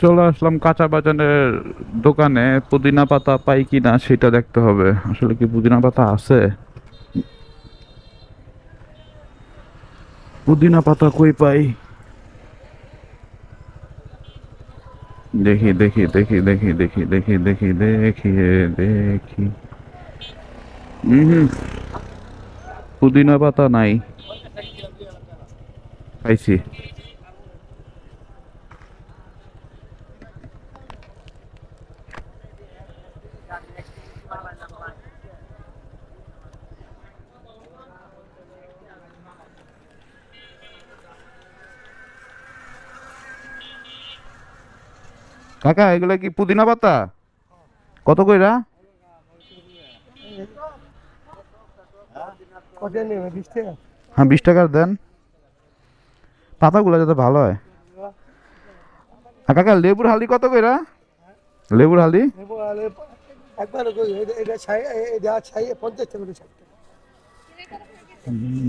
চলে আসলাম কাঁচা বাজারের দোকানে। পুদিনা পাতা পাই কিনা সেটা দেখতে হবে। আসলে কি পুদিনা পাতা আছে? পুদিনা পাতা কই পাই? দেখি দেখি দেখি দেখি দেখি দেখি দেখি দেখি দেখি। হম, পুদিনা পাতা নাই। পাইছি। কাকা এগুলা কি পুদিনা পাতা? কত কইরা? হ্যাঁ 20 টাকার দেন। পাতাগুলো যাতে ভালো হয়। আর কাকা লেবুর হালি কত কইরা? লেবুর হালি?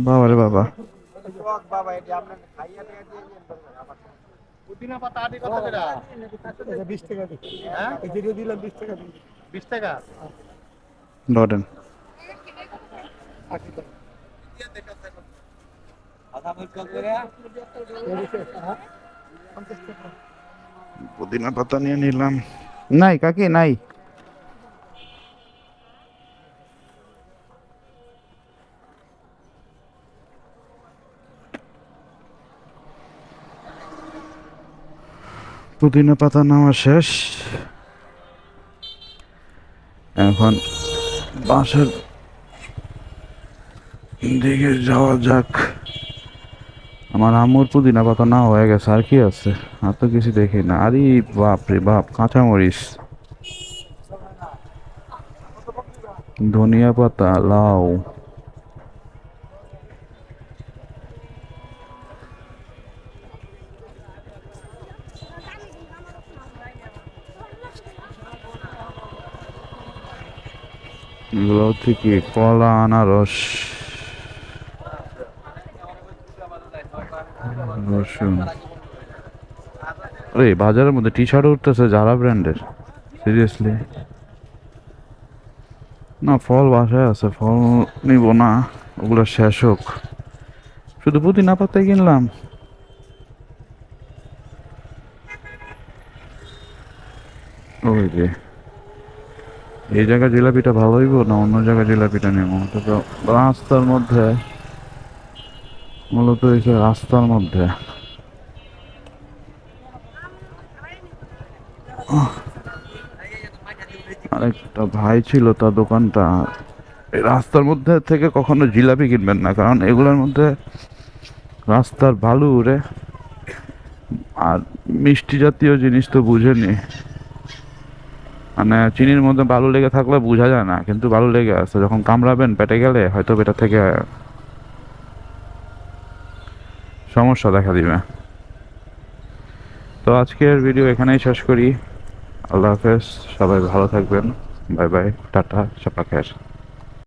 বাবা রে বাবা। পুদিনা পাতা আটি কত করে? 20 টাকা। হ্যাঁ, এই যে দিলাম 20 টাকা। 20 টাকা। ধরেন। পুদিনা পাতা নিয়ে নিলাম। নাই কাকি নাই। পুদিনা পাতা নেওয়া শেষ। এখন বাসার দিকে যাওয়া যাক। আমার আম্মুর পুদিনা পাতা না হয়ে গেছে, আর কি আছে? আর তো কিছু দেখি না। আরে বাপ রে বাপ, কাঁচামরিচ, ধনিয়া পাতা, লাউ। এগুলো হচ্ছে কি কলা, আনারস, রসুন। আরে বাজারের মধ্যে টি শার্ট উঠতেছে জারা ব্র্যান্ডের। সিরিয়াসলি? না, ফল বাসায় আছে, ফল নিব না। ওগুলো শেষ হোক। শুধু পুদিনা পাতাই কিনলাম। ওই যে এই জায়গায় জিলাপিটা ভালো হইব না অন্য জায়গায় জিলাপিটা নেবো? তো রাস্তার মধ্যে, মূলত হয়েছে রাস্তার মধ্যে। আরেকটা ভাই ছিল, তার দোকানটা এই রাস্তার মধ্যে থেকে কখনো জিলাপি কিনবেন না, কারণ এগুলোর মধ্যে রাস্তার বালু উড়ে। আর মিষ্টি জাতীয় জিনিস তো বুঝেনি, মানে চিনির মধ্যে বালু লেগে থাকলে বোঝা যায় না, কিন্তু বালু লেগে আছে। যখন কামড়াবেন পেটে গেলে হয়তো পেটা থেকে সমস্যা দেখা দিবে। তো আজকের ভিডিও এখানেই শেষ করি। আল্লাহ হাফেজ, সবাই ভালো থাকবেন। বাই বাই, টাটা, সাপা খের।